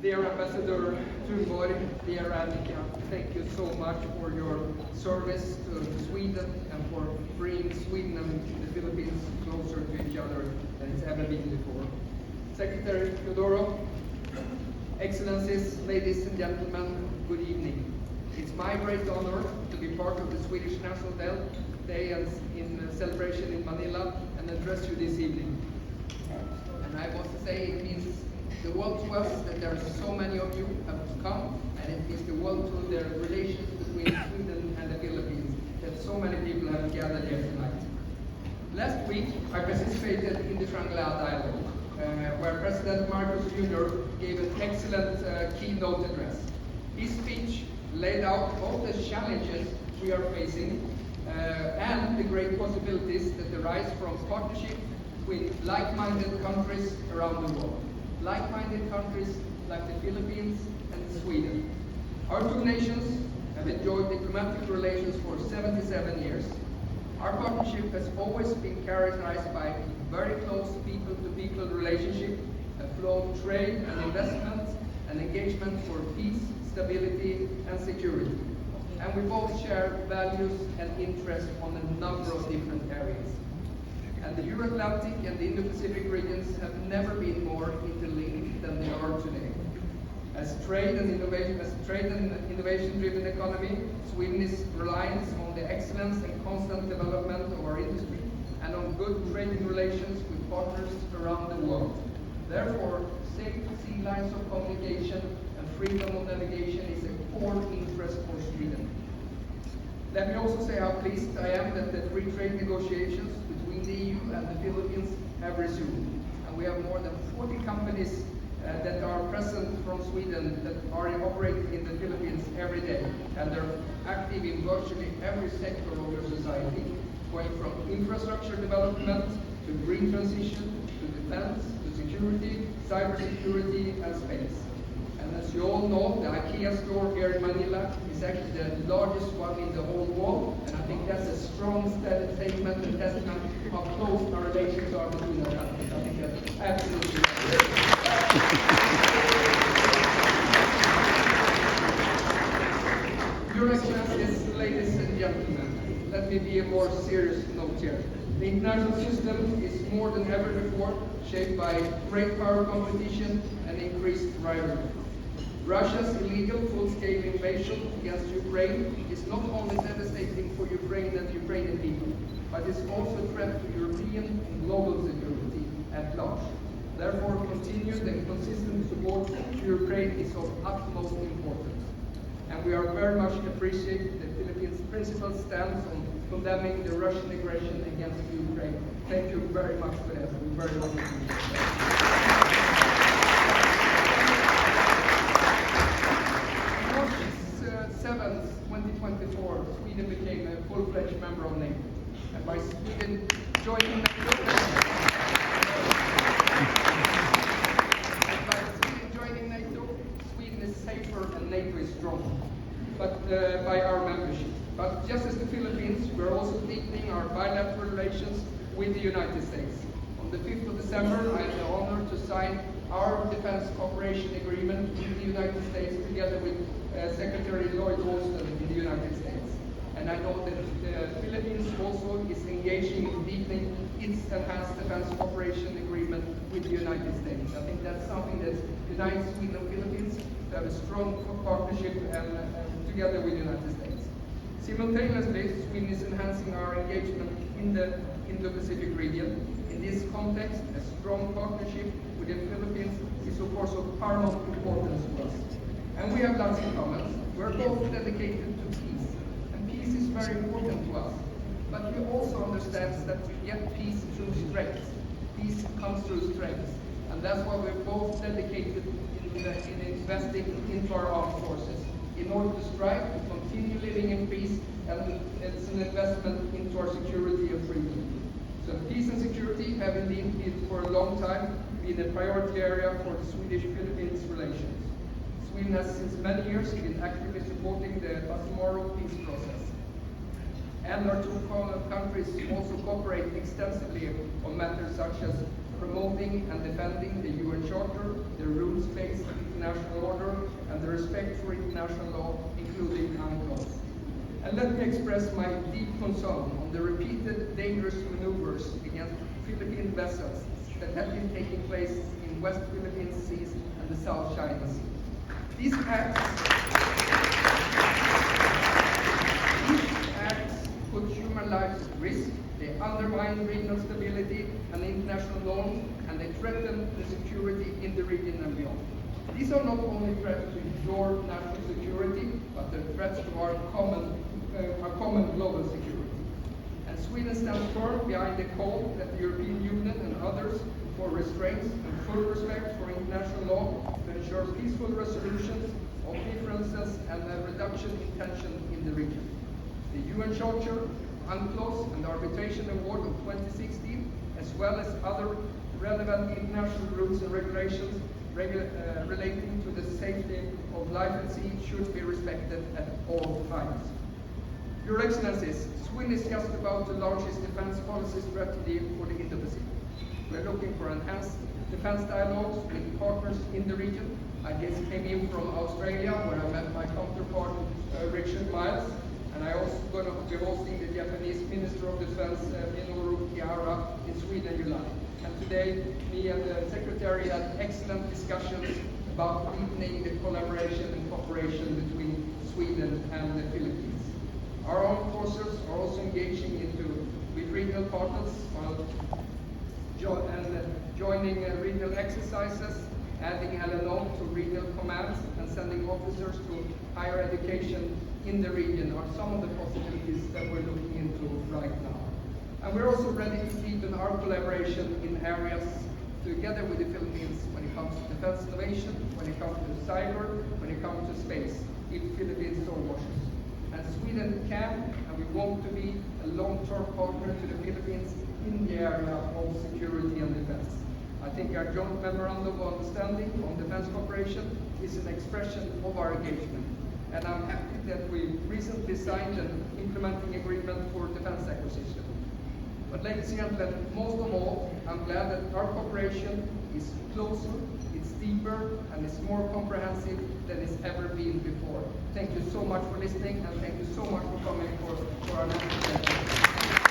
Dear Ambassador Thunborg, dear Annika, thank you so much for your service to Sweden and for bringing Sweden and the Philippines closer to each other than it's ever been before. Secretary Teodoro, Excellencies, ladies and gentlemen, good evening. It's my great honor to be part of the Swedish National Day in celebration in Manila and address you this evening. And I want to say it means the world to us that there are so many of you have come, and it means the world to the relations between Sweden and the Philippines that so many people have gathered here tonight. Last week, I participated in the Shangri-La Dialogue, where President Marcos Jr. gave an excellent keynote address. His speech laid out all the challenges we are facing and the great possibilities that arise from partnership with like-minded countries around the world. Like-minded countries like the Philippines and Sweden. Our two nations have enjoyed diplomatic relations for 77 years. Our partnership has always been characterized by very close people-to-people relationship, a flow of trade and investment, and engagement for peace, stability, and security. And we both share values and interests on a number of different areas. And the Euro-Atlantic and the Indo-Pacific regions have never been more interlinked than they are today. As trade and innovation-driven economy, Sweden is reliant on the excellence and constant development of our industry and on good trading relations with partners around the world. Therefore, safe sea lines of communication and freedom of navigation is a core interest for Sweden. Let me also say how pleased I am that the free trade negotiations between the EU and the Philippines have resumed. And we have more than 40 companies that are present from Sweden that are operating in the Philippines every day. And they're active in virtually every sector of your society, going from infrastructure development to green transition, to defense, to security, cybersecurity, and space. And as you all know, the IKEA store here in Manila is actually the largest one in the whole world, and I think that's a strong statement and testament how close our relations are between our countries. I think that's absolutely Your Excellencies, ladies and gentlemen, let me be a more serious note here. The international system is more than ever before shaped by great power competition and increased rivalry. Russia's illegal full-scale invasion against Ukraine is not only devastating for Ukraine and Ukrainian people, but is also a threat to European and global security at large. Therefore, continued and consistent support to Ukraine is of utmost importance. And we are very much appreciate the Philippines' principled stance on condemning the Russian aggression against Ukraine. Thank you very much for that. We very much appreciate that. On March 7th, 2024, Sweden became a full-fledged member of NATO. And by Sweden joining NATO, Sweden is safer and NATO is stronger. But by our membership. But just as the Philippines, we're also deepening our bilateral relations with the United States. On the 5th of December, I had the honor to sign our defense cooperation agreement with the United States together with Secretary Lloyd Austin in the United States. And I know that the Philippines also is engaging in deepening its enhanced defense cooperation agreement with the United States. I think that's something that unites Sweden and Philippines to have a strong partnership and together with the United States. Simultaneously, Sweden is enhancing our engagement in the Indo-Pacific region. In this context, a strong partnership with the Philippines is of course of paramount importance to us. And we have lots in common. We're both dedicated to peace. And peace is very important to us. But we also understand that to get peace through strength. Peace comes through strength. And that's why we're both dedicated in investing into our armed forces. In order to strive to continue living in peace, and it's an investment into our security and freedom. So peace and security have indeed been for a long time been a priority area for the Swedish-Philippines relations. Sweden has since many years been actively supporting the Bosmoro peace process. And our two countries also cooperate extensively on matters such as promoting and defending the UN Charter, the rules-based international order and the respect for international law, including UNCLOS. And let me express my deep concern on the repeated dangerous maneuvers against Philippine vessels that have been taking place in West Philippine Sea and the South China Sea. These acts put human lives at risk, they undermine regional stability and international norms, and they threaten the security in the region and beyond. These are not only threats to your national security, but they're threats to our common global security. And Sweden stands firm behind the call that the European Union and others for restraints and full respect for international law to ensure peaceful resolutions of differences and a reduction in tension in the region. The UN Charter, UNCLOS, and the Arbitration Award of 2016, as well as other relevant international rules and regulations relating to the safety of life at sea should be respected at all times. Your Excellencies, Sweden is just about the largest defense policy strategy for the Indo-Pacific. We are looking for enhanced defense dialogues with partners in the region. I just came in from Australia, where I met my counterpart, Richard Miles, and I also going to be hosting the Japanese Minister of Defense, Minoru Kihara, in Sweden in July. And today, me and the Secretary had excellent discussions about deepening the collaboration and cooperation between Sweden and the Philippines. Our armed forces are also engaging with regional partners joining regional exercises, adding LNO to regional commands, and sending officers to higher education in the region are some of the possibilities that we're looking into right now. And we're also ready to deepen our collaboration in areas together with the Philippines when it comes to defense innovation, when it comes to cyber, when it comes to space, if Philippines so wishes. And Sweden can and we want to be a long-term partner to the Philippines in the area of security and defense. I think our joint memorandum of understanding on defense cooperation is an expression of our engagement. And I'm happy that we recently signed an implementing agreement for defense acquisition. But ladies and gentlemen, most of all, I'm glad that our cooperation is closer, it's deeper, and it's more comprehensive than it's ever been before. Thank you so much for listening, and thank you so much for coming for our next session.